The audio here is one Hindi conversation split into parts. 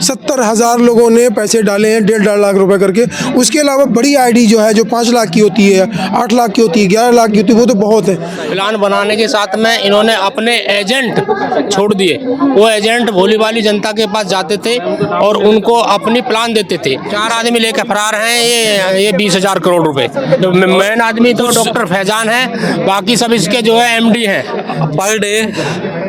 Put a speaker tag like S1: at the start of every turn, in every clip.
S1: 70,000 लोगों ने पैसे डाले हैं, 1.5 लाख रुपए करके। उसके अलावा बड़ी आईडी जो है, जो 5 लाख की होती है, 8 लाख की होती है, 11 लाख की होती है, वो तो बहुत है।
S2: प्लान बनाने के साथ में इन्होंने अपने एजेंट छोड़ दिए। वो एजेंट भोली भाली जनता के पास जाते थे और उनको अपनी प्लान देते थे। 4 आदमी लेकर फरार हैं, ये 20,000 करोड़ रुपए। तो मेन आदमी तो डॉक्टर फैजान है, बाकी सब इसके जो है MD हैं।
S3: पर डे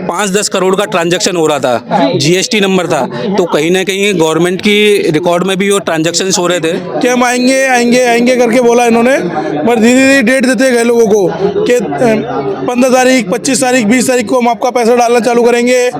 S3: 5-10 करोड़ का ट्रांजैक्शन हो रहा था, GST नंबर था, तो कहीं ना कहीं गवर्नमेंट की रिकॉर्ड में भी वो ट्रांजैक्शन हो रहे थे
S1: कि हम आएंगे आएंगे आएंगे करके बोला इन्होंने, पर धीरे धीरे डेट देते गए लोगों को कि 15 तारीख, 25 तारीख, 20 तारीख को हम आपका पैसा डालना चालू करेंगे।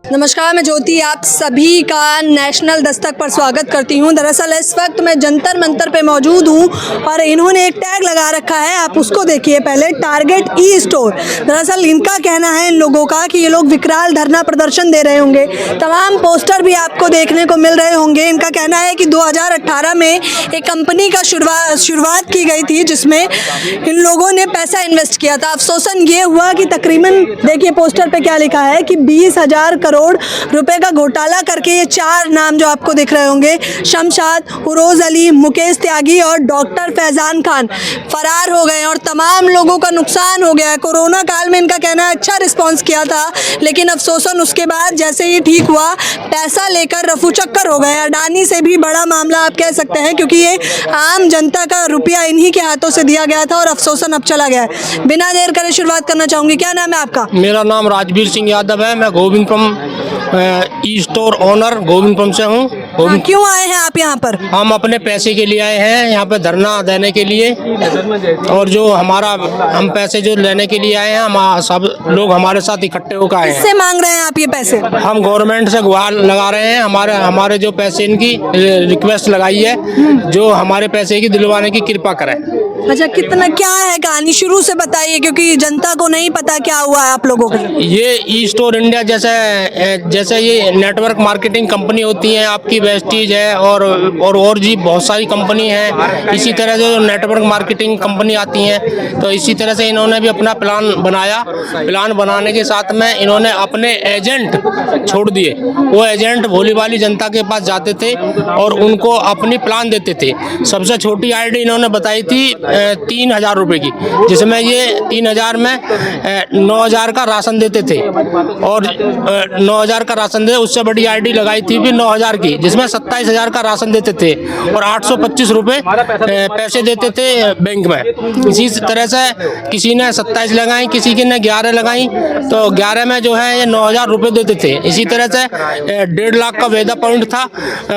S4: नमस्कार, मैं ज्योति आप सभी का नेशनल दस्तक पर स्वागत करती हूं। दरअसल इस वक्त मैं जंतर मंतर पे मौजूद हूं और इन्होंने एक टैग लगा रखा है, आप उसको देखिए पहले, टारगेट ई स्टोर। दरअसल इनका कहना है इन लोगों का कि ये लोग विकराल धरना प्रदर्शन दे रहे होंगे, तमाम पोस्टर भी आपको देखने को मिल रहे होंगे। इनका कहना है कि 2018 में एक कंपनी का शुरुआत की गई थी जिसमें इन लोगों ने पैसा इन्वेस्ट किया था। अफसोसन ये हुआ कि तकरीबन, देखिए पोस्टर पे क्या लिखा है कि 20,000 करोड़ रुपए का घोटाला करके ये 4 नाम जो आपको दिख रहे होंगे, शमशाद, उरोज अली, मुकेश त्यागी और डॉक्टर फैजान खान, फरार हो गए और तमाम लोगों का नुकसान हो गया है। कोरोना काल में इनका कहना है अच्छा रिस्पांस किया था, लेकिन अफसोसन उसके बाद जैसे ही ठीक हुआ, पैसा लेकर रफू चक्कर हो गए। अडानी से भी बड़ा मामला आप कह सकते हैं, क्योंकि ये आम जनता का रुपया इन्हीं के हाथों से दिया गया था और अफसोसन अब चला गया है। बिना देर करे शुरुआत करना चाहूंगी, क्या नाम है आपका?
S2: मेरा नाम राजवीर सिंह यादव है, मैं Govindpuram e store owner Govindpuram से हूँ।
S4: क्यों आए हैं आप यहाँ पर?
S2: हम अपने पैसे के लिए आए हैं यहाँ पे धरना देने के लिए, और जो हम पैसे जो लेने के लिए आए हैं, हम सब लोग हमारे साथ इकट्ठे होकर आए हैं।
S4: किससे मांग रहे हैं आप ये पैसे?
S2: हम गवर्नमेंट से गुहार लगा रहे हैं, हमारे जो पैसे, इनकी रिक्वेस्ट लगाई है, जो हमारे पैसे की दिलवाने की कृपा करें।
S4: अच्छा, कितना क्या है कहानी, शुरू से बताइए, क्योंकि जनता को नहीं पता क्या हुआ है आप लोगों को।
S2: ये ई स्टोर इंडिया जैसे ये नेटवर्क मार्केटिंग कंपनी होती है, आपकी वेस्टीज है और जी बहुत सारी कंपनी है। इसी तरह से जो नेटवर्क मार्केटिंग कंपनी आती हैं, तो इसी तरह से इन्होंने भी अपना प्लान बनाया। प्लान बनाने के साथ में इन्होंने अपने एजेंट छोड़ दिए। वो एजेंट भोली भाली जनता के पास जाते थे और उनको अपनी प्लान देते थे। सबसे छोटी आईडी इन्होंने बताई थी 3,000 रुपए की, जिसमें ये 3,000 में 9,000 का राशन देते थे, और 9,000 का राशन दे। उससे बड़ी आईडी लगाई थी भी 9,000 की, जिसमें 27,000 का राशन देते थे और 825 रुपए पैसे देते थे बैंक में। इसी तरह से किसी ने 27 लगाई, किसी की ने 11 लगाई, तो 11 में जो है ये 9,000 रुपए देते थे। इसी तरह से 1.5 लाख का वेदा पॉइंट था,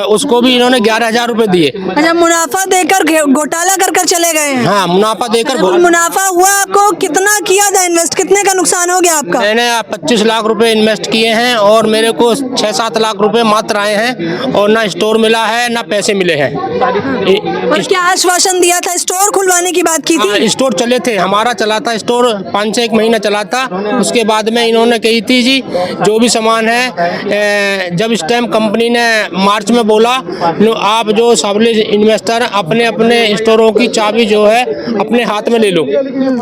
S2: उसको भी इन्होंने 11,000 रुपए दिए।
S4: अच्छा, मुनाफा देकर घोटाला कर चले गए हैं।
S2: हाँ, मुनाफा देकर।
S4: मुनाफा हुआ आपको? कितना किया था इन्वेस्ट, कितने का नुकसान हो गया आपका?
S2: मैंने 25 लाख रुपए इन्वेस्ट किए हैं और मेरे को 6-7 लाख रुपए मात्र आए हैं, और ना स्टोर मिला है ना पैसे मिले हैं।
S4: और क्या आश्वासन दिया था? स्टोर खुलवाने की बात की थी?
S2: स्टोर चले थे, हमारा चला था स्टोर, 5 से 1 महीना चला था। उसके बाद में इन्होंने कही थी जी जो भी सामान है, जब इस टाइम कंपनी ने मार्च में बोला, आप जो सबले इन्वेस्टर अपने अपने स्टोरों की चाबी जो है अपने हाथ में ले लो।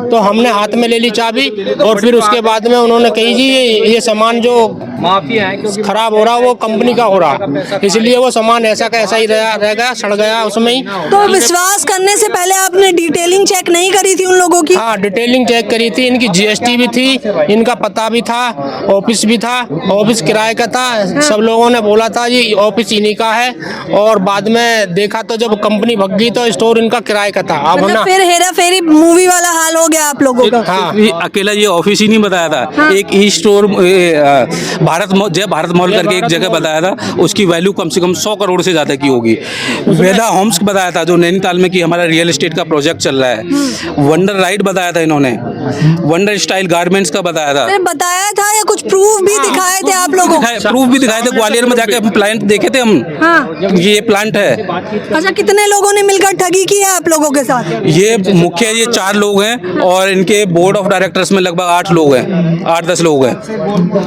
S2: तो हमने हाथ में ले ली चाबी, और फिर उसके बाद में उन्होंने कही जी ये सामान जो खराब हो रहा वो कंपनी का हो रहा, इसलिए वो सामान ऐसा का ऐसा ही रह गया, सड़ गया उसमें ही।
S4: तो विश्वास करने से पहले आपने डिटेलिंग चेक नहीं करी थी उन लोगों की?
S2: हाँ, डिटेलिंग चेक करी थी, इनकी GST भी थी, इनका पता भी था, ऑफिस भी था, ऑफिस किराए का था। सब लोगों ने बोला था जी ऑफिस इन्हीं का है, और बाद में देखा तो जब कंपनी भग गई तो स्टोर इनका किराए का था। अब ना
S4: फिर हेरा फेरी मूवी वाला हाल हो गया आप लोगों का।
S2: हाँ,
S3: अकेला ये ऑफिस ही नहीं बताया था। हाँ। एक ई स्टोर भारत मॉल करके एक जगह बताया था, उसकी वैल्यू कम से कम 100 करोड़ से ज्यादा की होगी। वेदा होम्स बताया था जो नैनीताल में कि हमारा रियल एस्टेट का प्रोजेक्ट चल रहा है। वंडर राइड बताया था इन्होंने, वंडर स्टाइल गारमेंट्स का बताया था।
S4: बताया था या कुछ प्रूफ भी दिखाए थे आप लोगों को?
S3: प्रूफ भी दिखाए थे, ग्वालियर में जाके प्लांट देखे थे हम। हाँ। ये प्लांट है।
S4: अच्छा, कितने लोगों ने मिलकर ठगी की है आप लोगों के साथ?
S3: ये मुख्य ये 4 लोग हैं और इनके बोर्ड ऑफ डायरेक्टर्स में लगभग 8 लोग हैं, 8-10 लोग हैं।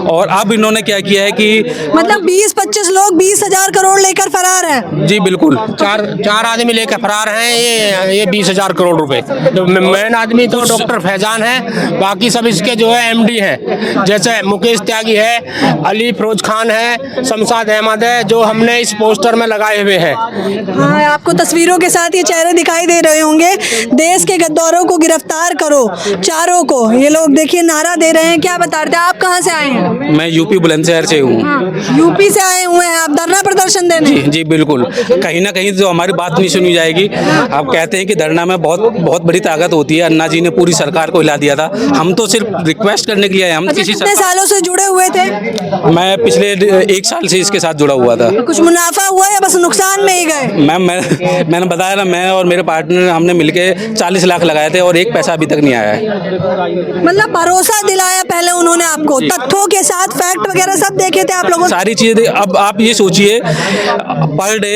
S3: और अब इन्होंने क्या किया है कि
S4: मतलब 20-25 लोग 20,000 करोड़ लेकर फरार हैं।
S3: जी बिल्कुल,
S2: 4 आदमी लेकर फरार हैं, ये 20,000 करोड़ रुपए। तो मेन आदमी तो डॉक्टर फैजान है, बाकी सब इसके जो है MD हैं। जैसे मुकेश त्यागी है, अली फिरोज खान है, शमशाद अहमद है, जो हमने इस पोस्टर में लगाए हुए हैं।
S4: हाँ, आपको तस्वीरों के साथ ये चेहरे दिखाई दे रहे होंगे। देश के गद्दारों को गिरफ्तार करो, चारों को, ये लोग देखिए नारा दे रहे हैं। क्या बता रहे थे, आप कहाँ से आए हैं?
S3: मैं यूपी बुलंदशहर से हूँ।
S4: यूपी से आए हुए हैं आप धरना प्रदर्शन देने?
S3: जी बिल्कुल, कहीं ना कहीं जो हमारी बात नहीं सुनी जाएगी। आप कहते हैं कि धरना में बहुत बड़ी ताकत होती है। अन्ना जी ने पूरी सरकार को हिला दिया था। हम तो सिर्फ रिक्वेस्ट करने के लिए आए। हम
S4: अच्छा,
S3: किसी
S4: कितने सालों से जुड़े हुए थे?
S3: मैं पिछले 1 साल से इसके साथ जुड़ा हुआ था।
S4: कुछ मुनाफा हुआ या बस नुकसान में ही गए?
S3: मैम मैंने बताया ना, मैं और मेरे पार्टनर हमने मिलके 40 लाख लगाए थे और 1 पैसा अभी तक नहीं आया है।
S4: मतलब भरोसा दिलाया पहले उन्होंने आपको, तथ्यों के साथ फैक्ट वगैरह सब देखे थे आप लोगों?
S3: सारी चीजें। अब आप ये सोचिए, पर डे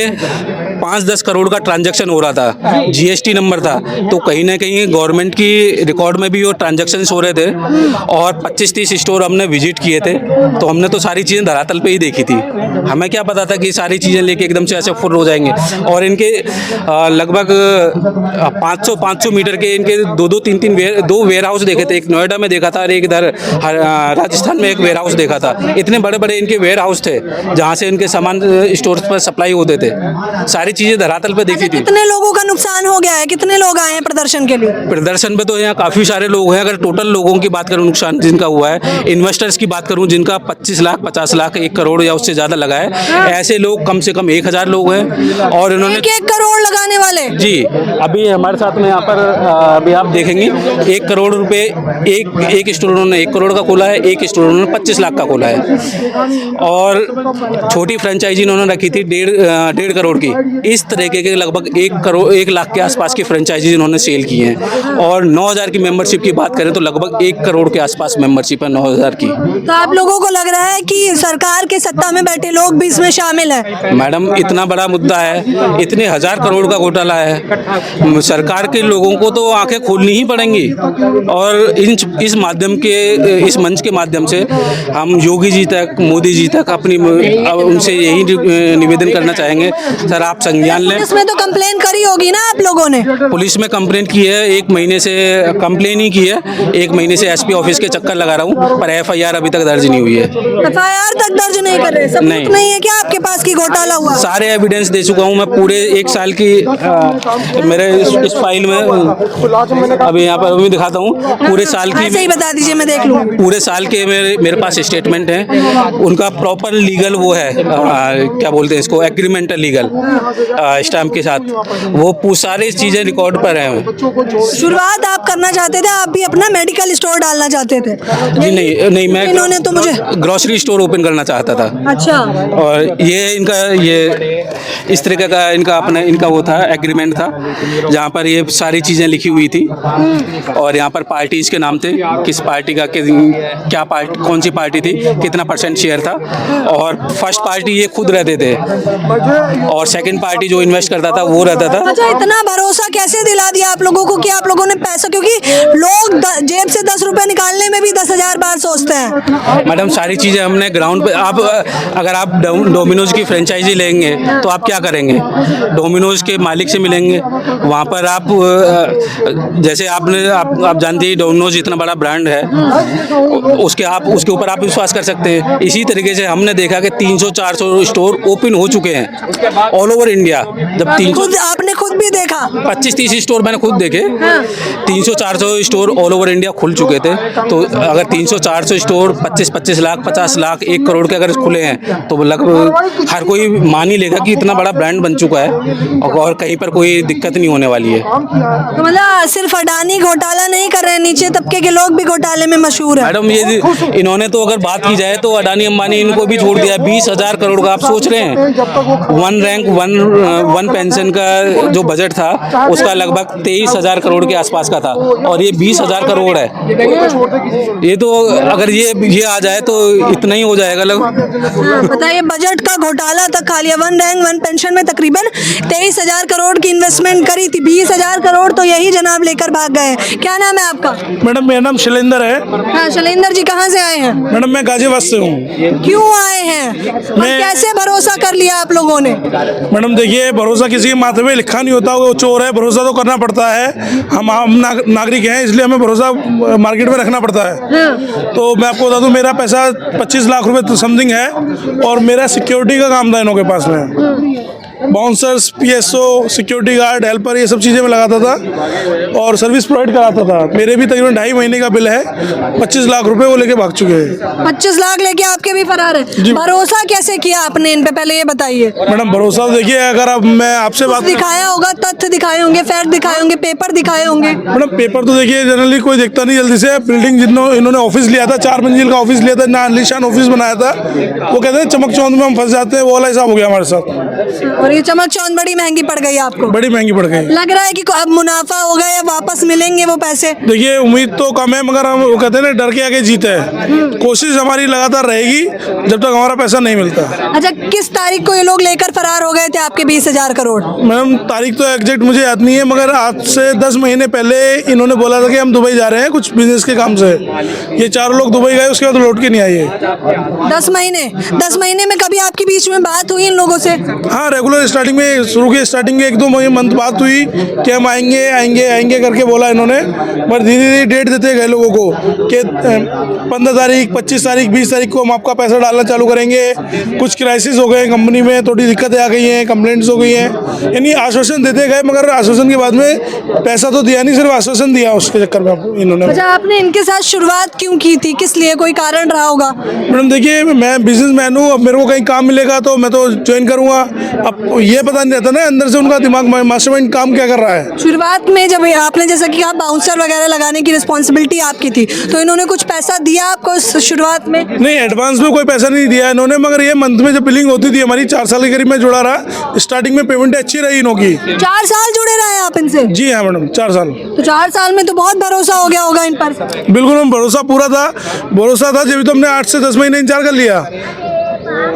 S3: 5-10 करोड़ का ट्रांजैक्शन हो रहा था, जीएसटी नंबर था, तो कहीं ना कहीं गवर्नमेंट की रिकॉर्ड में भी वो ट्रांजैक्शन हो रहे थे। और 25-30 स्टोर हमने विजिट किए थे, तो हमने तो सारी चीज़ें धरातल पे ही देखी थी। हमें क्या पता था कि सारी चीज़ें लेके एकदम से ऐसे फुल हो जाएंगे। और इनके लगभग 500 मीटर के इनके 2 वेयर हाउस देखे थे। एक नोएडा में देखा था और एक इधर राजस्थान में एक वेयर हाउस देखा था। इतने बड़े बड़े इनके वेयर हाउस थे जहाँ से इनके सामान स्टोर्स पर सप्लाई होते थे। सारी चीज़ें धरातल पे देखी थी।
S4: कितने लोगों का नुकसान हो गया है? कितने लोग आए हैं प्रदर्शन के लिए?
S3: प्रदर्शन पे तो यहाँ काफ़ी सारे लोग हैं। अगर टोटल लोगों की बात करूँ नुकसान जिनका हुआ है, इन्वेस्टर्स की बात करूँ जिनका 25 लाख 50 लाख 1 करोड़ या उससे ज़्यादा लगा है, ऐसे लोग कम से कम 1000 लोग हैं। और इन्होंने
S4: 1 करोड़ लगाने वाले?
S3: जी, अभी हमारे साथ में यहाँ पर अभी आप देखेंगे 1 करोड़ रुपए एक स्टोर उन्होंने 1 करोड़ का खोला है, एक स्टोर उन्होंने 25 लाख का खोला है। और छोटी फ्रेंचाइजी उन्होंने रखी थी 1.5 करोड़ की। इस तरीके के लगभग 1 लाख के आसपास की फ्रेंचाइजी इन्होंने सेल की हैं। और 9000 की मेंबरशिप की बात करें तो लगभग 1 करोड़ के आसपास मेंबरशिप है 9000 की।
S4: तो आप लोगों को लग रहा है कि सरकार के सत्ता में बैठे लोग भी इसमें शामिल हैं?
S3: मैडम, इतना बड़ा मुद्दा है, इतने 1000 करोड़ का घोटाला है, सरकार के लोगों को तो आंखें खोलनी ही पड़ेंगी। और इस माध्यम के, इस मंच के माध्यम से हम योगी जी तक, मोदी जी तक उनसे यही निवेदन करना चाहेंगे, सर आप संज्ञान लें।
S4: इसमें तो कंप्लेन करी होगी ना आप लोगों ने?
S3: पुलिस में कंप्लेंट की है, 1 महीने से कंप्लेन ही की है। 1 महीने से एसपी ऑफिस के चक्कर लगा रहा हूँ, पर एफआईआर अभी तक दर्ज नहीं हुई है।
S4: एफआईआर तक दर्ज नहीं कर रहे? सबूत नहीं है क्या आपके पास की घोटाला हुआ?
S3: सारे एविडेंस दे चुका हूँ मैं, पूरे 1 साल की मेरे इस फाइल में अभी यहाँ पर अभी दिखाता हूँ। पूरे साल की
S4: सही बता दीजिए, मैं देख लूँ।
S3: पूरे साल के मेरे पास स्टेटमेंट है, उनका प्रॉपर लीगल वो है, क्या बोलते हैं इसको, एग्रीमेंट है लीगल स्टैम्प के साथ, वो सारी चीज़ें रिकॉर्ड पर हैं।
S4: शुरुआत आप करना चाहते थे, आप भी अपना मेडिकल स्टोर डालना चाहते थे?
S3: जी नहीं, मैं
S4: इन्होंने तो मुझे
S3: ग्रोसरी स्टोर ओपन करना चाहता था।
S4: अच्छा।
S3: और ये इस तरीके का इनका वो था, एग्रीमेंट था, जहाँ पर ये सारी चीज़ें लिखी हुई थी। और यहाँ पर पार्टीज के नाम थे, किस पार्टी का क्या पार्टी, कौन सी पार्टी थी, कितना % शेयर था। और फर्स्ट पार्टी ये खुद रहते थे और सेकंड पार्टी जो इन्वेस्ट करता था वो रहता था।
S4: अच्छा, इतना भरोसा कैसे दिला दिया आप लोगों को कि आप लोगों ने पैसा, क्योंकि लोग जेब से 10 रुपए निकालने में भी 10,000 बार सोचते हैं।
S3: मैडम, सारी चीज़ें हमने ग्राउंड पे, अगर आप डोमिनोज की फ्रेंचाइजी लेंगे तो आप क्या करेंगे? डोमिनोज के मालिक से मिलेंगे, वहाँ पर आप जैसे आप जानते हैं डोमिनोज इतना बड़ा ब्रांड है, उसके ऊपर आप विश्वास कर सकते हैं। इसी तरीके से हमने देखा कि 300-400 स्टोर ओपन हो चुके हैं ऑल ओवर इंडिया। जब
S4: आपने खुद भी देखा?
S3: 25-30 स्टोर मैंने खुद देखे। 300-400 स्टोर ऑल ओवर इंडिया खुल चुके थे। तो अगर 300-400 स्टोर 25-25 लाख 50 लाख 1 करोड़ के अगर खुले हैं तो लगभग हर कोई मान ही लेगा कि इतना बड़ा ब्रांड बन चुका है और कहीं पर कोई दिक्कत नहीं होने वाली है।
S4: तो मतलब सिर्फ अडानी घोटाला नहीं कर रहे हैं, नीचे तबके के लोग भी घोटाले में मशहूर है।
S3: मैडम, ये इन्होंने तो अगर बात की जाए तो अडानी अंबानी इनको भी छोड़ दिया। 20,000 करोड़ का आप सोच रहे हैं, 1 रैंक 1 पेंशन का जो बजट था उसका लगभग 23,000 करोड़ के आसपास का था और ये 20,000 करोड़ है। ये तो अगर ये आ जाए तो इतना ही हो जाएगा लगभग।
S4: बताइए, बजट का घोटाला तक खा लिया। 1 रैंक 1 पेंशन में तकरीबन 23,000 करोड़ की इन्वेस्टमेंट करी थी, 20,000 करोड़ तो यही जनाब लेकर भाग गए। क्या नाम है आपका?
S1: मैडम, मेरा नाम शैलेंद्र है।
S4: हाँ, शैलेंद्र जी, कहाँ से आए हैं?
S1: मैडम, मैं गाजियाबाद से हूँ।
S4: क्यों आए आए हैं और कैसे भरोसा कर लिया आप लोगों ने?
S1: मैडम देखिए, भरोसा किसी के माथे में लिखा नहीं होता, वो चोर है, भरोसा तो करना पड़ता है। हम आम नागरिक हैं, इसलिए हमें भरोसा मार्केट में रखना पड़ता है। तो मैं आपको बता दूं, मेरा पैसा 25 लाख रुपए समथिंग है और मेरा सिक्योरिटी का काम था इनों के पास में। Bouncers, PSO, security guard, helper, ये सब चीज़ें मैं लगाता था और सर्विस प्रोवाइड कराता था। मेरे भी तकरीबन 2.5 महीने का बिल है, 25 लाख रुपए वो लेके भाग चुके हैं।
S4: 25 लाख लेके आपके भी फरार है। भरोसा कैसे किया आपने इन पे, पहले ये बताइए।
S1: मैडम भरोसा तो देखिए, अगर अब मैं आपसे बात
S4: दिखाया होगा, तथ्य दिखाए होंगे, फैक्ट दिखाए होंगे, पेपर दिखाए होंगे।
S1: मैडम पेपर तो देखिए जनरली कोई देखता नहीं जल्दी से। बिल्डिंग इन्होंने ऑफिस लिया था, 4 मंजिल का ऑफिस लिया था, ना आलीशान ऑफिस बनाया था। वो कहते हैं चमक चौंध में हम फंस जाते हैं, वो वाला हिसाब हो गया हमारे साथ।
S4: और ये चमक चौंध बड़ी महंगी पड़ गई आपको?
S1: बड़ी महंगी पड़ गई।
S4: लग रहा है कि अब मुनाफा होगा या वापस मिलेंगे वो पैसे?
S1: देखिए उम्मीद तो कम है, मगर हम वो कहते हैं ना, डर के आगे जीत है। कोशिश हमारी लगातार रहेगी जब तक हमारा पैसा नहीं मिलता।
S4: अच्छा, किस तारीख को ये लोग लेकर फरार हो गए थे आपके 20,000 करोड़?
S1: मैडम तारीख तो एग्जैक्ट मुझे याद नहीं है, मगर आज से 10 महीने पहले इन्होंने बोला था कि हम दुबई जा रहे हैं कुछ बिजनेस के काम से। ये 4 लोग दुबई गए, उसके बाद लौट के नहीं आए।
S4: 10 महीने में कभी आपके बीच में बात हुई इन लोगों से?
S1: हाँ, रेगुलर स्टार्टिंग में, शुरू के स्टार्टिंग में 1-2 मंथ बात हुई कि हम आएंगे आएंगे आएंगे करके बोला इन्होंने। पर धीरे धीरे डेट देते गए लोगों को कि 15 तारीख, 25 तारीख, 20 तारीख को हम आपका पैसा डालना चालू करेंगे। कुछ क्राइसिस हो गए कंपनी में, थोड़ी दिक्कतें आ गई हैं, कंप्लेंट्स हो गई हैं, यानी आश्वासन देते गए, मगर आश्वासन के बाद में पैसा तो दिया नहीं, सिर्फ आश्वासन दिया। उसके चक्कर में इन्होंने।
S4: अच्छा, आपने इनके साथ शुरुआत क्यों की थी? किस लिए? कोई कारण रहा होगा?
S1: मैडम देखिए, मैं बिजनेसमैन हूँ, अब मेरे को कहीं काम मिलेगा तो मैं तो ज्वाइन करूँगा। अब ये पता नहीं रहता ना अंदर से उनका दिमाग, मास्टरमाइंड काम क्या कर रहा है।
S4: शुरुआत में जब आपने जैसा कि कहा बाउंसर वगैरह लगाने की रिस्पॉन्सिबिलिटी आपकी थी, तो इन्होंने कुछ पैसा दिया आपको शुरुआत में?
S1: नहीं, एडवांस में कोई पैसा नहीं दिया इन्होंने, मगर ये मंथ में जब बिलिंग होती थी हमारी, 4 साल के करीब में जुड़ा रहा। स्टार्टिंग में पेमेंट अच्छी रही इनकी।
S4: 4 साल जुड़े रहे आप इनसे?
S1: जी हाँ मैडम, 4 साल।
S4: तो 4 साल में तो बहुत भरोसा हो गया होगा इन पर।
S1: बिल्कुल, हम भरोसा पूरा था, भरोसा था जब तो हमने 8 से 10 महीने इंतजार कर लिया।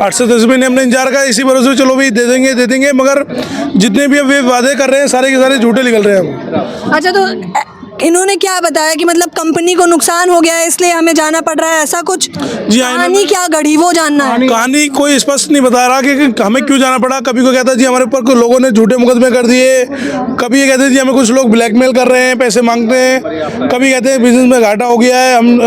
S1: 8 से 10 महीने हमने इंतजार करा, इसी भरोसे में चलो भाई दे देंगे, मगर जितने भी अब वे वादे कर रहे हैं सारे के सारे झूठे निकल रहे हैं।
S4: अच्छा, तो इन्होंने क्या बताया कि मतलब कंपनी को नुकसान हो गया है इसलिए हमें जाना पड़ रहा है, ऐसा कुछ?
S1: जी हाँ,
S4: कहानी क्या गढ़ी वो जानना है।
S1: कहानी कोई स्पष्ट नहीं बता रहा कि हमें क्यों जाना पड़ा। कभी को कहता जी हमारे ऊपर कुछ लोगों ने झूठे मुकदमे कर दिए, कभी ये कहते जी हमें कुछ लोग ब्लैकमेल कर रहे हैं, पैसे मांगते हैं, कभी कहते हैं बिजनेस में घाटा हो गया है, हम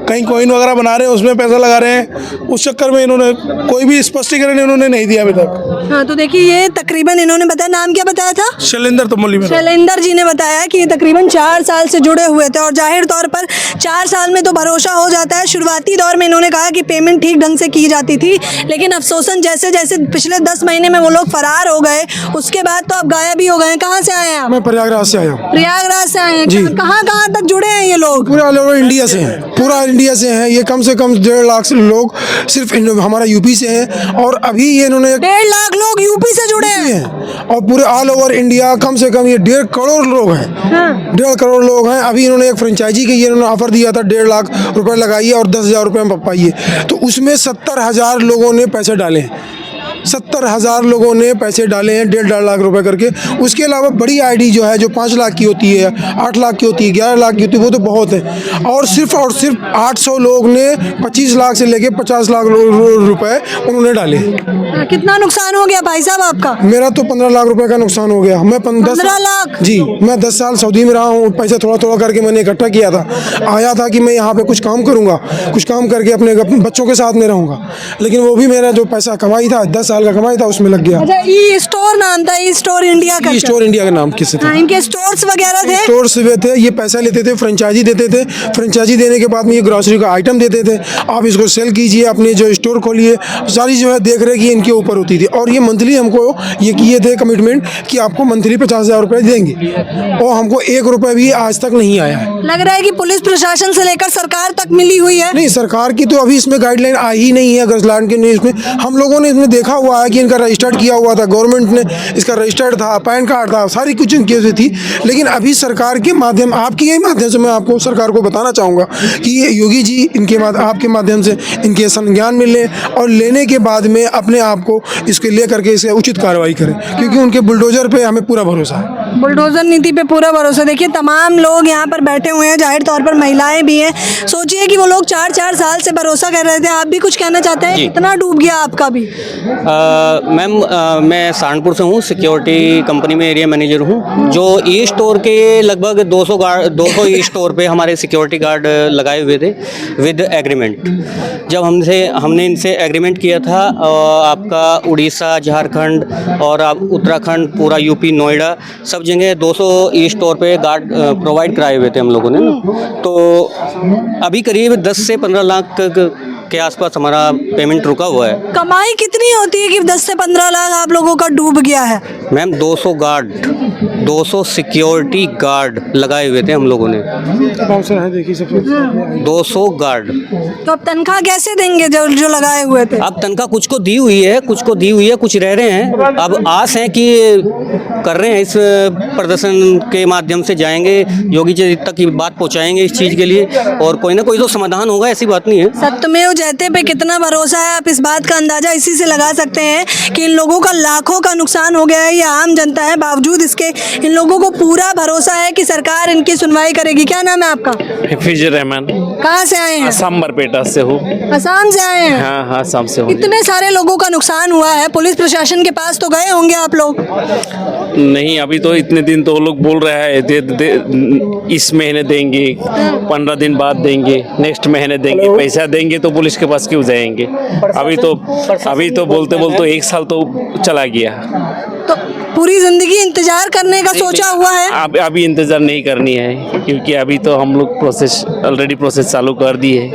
S1: कहीं कॉइन वगैरह बना रहे हैं उसमें पैसा लगा रहे हैं। उस चक्कर में इन्होंने कोई भी स्पष्टीकरण इन्होंने नहीं दिया अभी तक।
S4: हाँ, तो देखिए ये तकरीबन इन्होंने बताया, नाम क्या बताया था?
S1: शैलेंद्र तमोली।
S4: शैलेंद्र जी ने बताया कि ये तकरीबन 4 साल से जुड़े हुए थे और जाहिर तौर पर 4 साल में तो भरोसा हो जाता है। शुरुआती दौर में इन्होंने कहा कि पेमेंट ठीक ढंग से की जाती थी, लेकिन अफसोसन जैसे जैसे पिछले 10 महीने में वो लोग फरार हो गए, उसके बाद तो अब गायब ही हो गए। कहाँ से आए हैं आप?
S5: मैं प्रयागराज से आया हूँ।
S4: प्रयागराज से आए हैं। कहाँ कहाँ तक जुड़े हैं ये लोग?
S5: पूरा ऑल ओवर इंडिया से हैं, पूरा इंडिया से हैं। ये कम से कम 1.5 लाख से लोग सिर्फ हमारा यूपी से हैं, और अभी ये इन्होंने
S4: 1.5 लाख लोग यूपी से जुड़े हैं,
S5: और पूरे ऑल ओवर इंडिया कम से कम ये 1.5 करोड़ लोग हैं। 1.5 करोड़ लोग हैं। अभी इन्होंने एक फ्रेंचाइजी के इन्होंने ऑफर दिया था, 1.5 लाख रुपए लगाइए और 10,000 रुपये में पाइए, तो उसमें 70,000 लोगों ने पैसे डाले। 70,000 लोगों ने पैसे डाले हैं, 1.5 लाख रुपए करके। उसके अलावा बड़ी आईडी जो है, जो 5 लाख की होती है, 8 लाख की होती है, 11 लाख की होती है, वो तो बहुत है। और सिर्फ 800 लोग ने 25 लाख से लेके 50 लाख रुपए उन्होंने डाले।
S4: कितना नुकसान हो गया भाई साहब आपका?
S5: मेरा तो 15 लाख रुपए का नुकसान हो गया। मैं
S4: 15 लाख?
S5: जी, मैं 10 साल सऊदी में रहा हूँ। पैसा थोड़ा थोड़ा करके मैंने इकट्ठा किया था, आया था कि मैं यहाँ पे कुछ काम करूँगा, कुछ काम करके अपने बच्चों के साथ में रहूँगा, लेकिन वो भी मेरा जो पैसा कमाई था, 10 साल का कमाई था, उसमें लग गया।
S4: अच्छा, ई स्टोर नाम था, ई स्टोर इंडिया का?
S5: ई स्टोर इंडिया का नाम किससे था?
S4: इनके स्टोर्स वगैरह थे?
S5: स्टोर्स वे थे। ये पैसा लेते थे, फ्रेंचाइजी देते थे। फ्रेंचाइजी देने के बाद में ये ग्रोसरी का आइटम देते थे, आप इसको सेल कीजिए, अपने जो स्टोर खोलिए। सारी जो है देख रेख ये इनके ऊपर होती थी, और ये मंथली हमको ये किए थे कमिटमेंट कि आपको मंथली 50,000 रुपये देंगे, और हमको 1 रुपये भी आज तक नहीं आया है।
S4: लग रहा है कि पुलिस प्रशासन से लेकर सरकार तक मिली हुई है।
S5: नहीं, सरकार की तो अभी इसमें गाइडलाइन आई ही नहीं है। गजलान के न्यूज़ में हम लोगों ने इसमें देखा हुआ है कि इनका रजिस्टर्ड किया हुआ था, गवर्नमेंट ने इसका रजिस्टर्ड था, पैन कार्ड था, सारी कुछ इनकी थी। लेकिन अभी सरकार के माध्यम, आपके यही माध्यम से मैं आपको सरकार को बताना चाहूँगा कि ये योगी जी आपके माध्यम से इनके संज्ञान में लें और लेने के बाद में अपने आप को इसके ले करके इसे उचित कार्रवाई करें, क्योंकि उनके बुलडोजर पे हमें पूरा भरोसा है।
S4: बुलडोजर नीति पे पूरा भरोसा। देखिए तमाम लोग यहाँ पर बैठे हुए हैं, जाहिर तौर पर महिलाएं भी हैं। सोचिए कि वो लोग 4-4 साल से भरोसा कर रहे थे। आप भी कुछ कहना चाहते हैं? कितना डूब गया आपका भी?
S6: मैम मैं सहारनपुर से हूँ, सिक्योरिटी कंपनी में एरिया मैनेजर हूँ। जो ई स्टोर के लगभग 200 ई स्टोर पे हमारे सिक्योरिटी गार्ड लगाए हुए थे विद एग्रीमेंट। जब हमने इनसे एग्रीमेंट किया था, आपका उड़ीसा, झारखंड और उत्तराखंड, पूरा यूपी, नोएडा, सब जगह 200 ई स्टोर पे गार्ड प्रोवाइड कराए हुए थे हम लोगों ने। तो अभी करीब 10 से 15 लाख के आसपास हमारा पेमेंट रुका हुआ है।
S4: कमाई कितनी होती है कि 10 से 15 लाख आप लोगों का डूब गया है?
S6: मैम 200 सिक्योरिटी गार्ड लगाए हुए थे हम लोगों ने। 200 गार्ड।
S4: तो अब तनख्वाह कैसे देंगे जो लगाए हुए थे?
S6: अब तनख्वाह कुछ को दी हुई है, कुछ रह रहे हैं। अब आस है कि कर रहे हैं, इस प्रदर्शन के माध्यम से जाएंगे, योगी जी तक की बात पहुंचाएंगे इस चीज़ के लिए, और कोई ना कोई तो समाधान होगा, ऐसी बात नहीं है।
S4: सत्यमेव जयते पे कितना भरोसा है, आप इस बात का अंदाजा इसी से लगा सकते हैं कि इन लोगों का लाखों का नुकसान हो गया है। ये आम जनता है, बावजूद इसके इन लोगों को पूरा भरोसा है कि सरकार इनकी सुनवाई करेगी। क्या नाम है आपका?
S7: हिफिजुर रहमान।
S4: कहाँ से आए हैं?
S7: असम बरपेटा से हूँ।
S4: असम से आए हैं?
S7: हाँ, असम से हूँ।
S4: इतने सारे लोगों का नुकसान हुआ है, पुलिस प्रशासन के पास तो गए होंगे आप लोग?
S7: नहीं, अभी तो इतने दिन तो लोग बोल रहे हैं इस महीने देंगे, 15 दिन बाद देंगे, नेक्स्ट महीने देंगे, पैसा देंगे तो पुलिस के पास क्यों जाएंगे? अभी तो बोलते बोलते 1 साल तो चला गया।
S4: तो पूरी जिंदगी इंतजार करने का सोचा हुआ है?
S7: अभी इंतजार नहीं करनी है, क्योंकि अभी तो हम लोग ऑलरेडी प्रोसेस चालू कर दी है।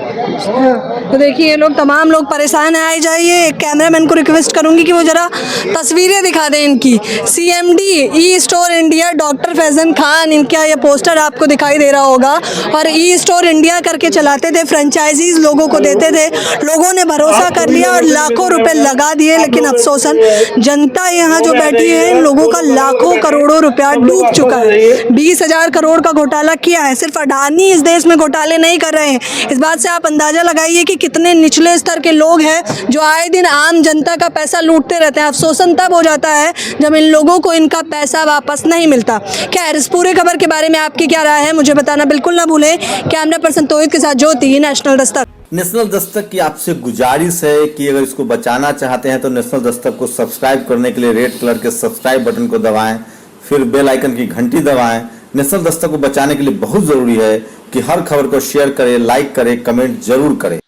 S4: तो देखिए ये लोग, तमाम लोग परेशान है। आए जाइए, कैमरामैन को रिक्वेस्ट करूंगी कि वो जरा तस्वीरें दिखा दें इनकी। CMD e store India doctor Faizan Khan, इनका ये पोस्टर आपको दिखाई दे रहा होगा। और ई स्टोर इंडिया करके चलाते थे, फ्रेंचाइजीज लोगों को देते थे, लोगों ने भरोसा कर लिया और लाखों रुपए लगा दिए। लेकिन अफसोसन जनता यहाँ जो बैठी है, इन लोगों का लाखों करोड़ों रुपया डूब चुका है। 20,000 करोड़ का घोटाला किया है। सिर्फ अडानी इस देश में घोटाले नहीं कर रहे हैं। इस बात से आप अंदाजा लगाइए कि कितने निचले स्तर के लोग हैं जो आए दिन आम जनता का पैसा लूटते रहते हैं। अफसोसन तब हो जाता है जब इन लोगों को इनका पैसा वापस नहीं मिलता। खैर, इस पूरे खबर के बारे में आपकी क्या राय है, मुझे बताना बिल्कुल ना भूलें। कैमरा पर्सन तोहिद के साथ ज्योति, नेशनल दस्तक।
S8: नेशनल दस्तक की आपसे गुजारिश है कि अगर इसको बचाना चाहते हैं तो नेशनल दस्तक को सब्सक्राइब करने के लिए रेड कलर के सब्सक्राइब बटन को दबाएं, फिर बेल आइकन की घंटी दबाएं। नेशनल दस्तक को बचाने के लिए बहुत जरूरी है कि हर खबर को शेयर करें, लाइक करें, कमेंट जरूर करें।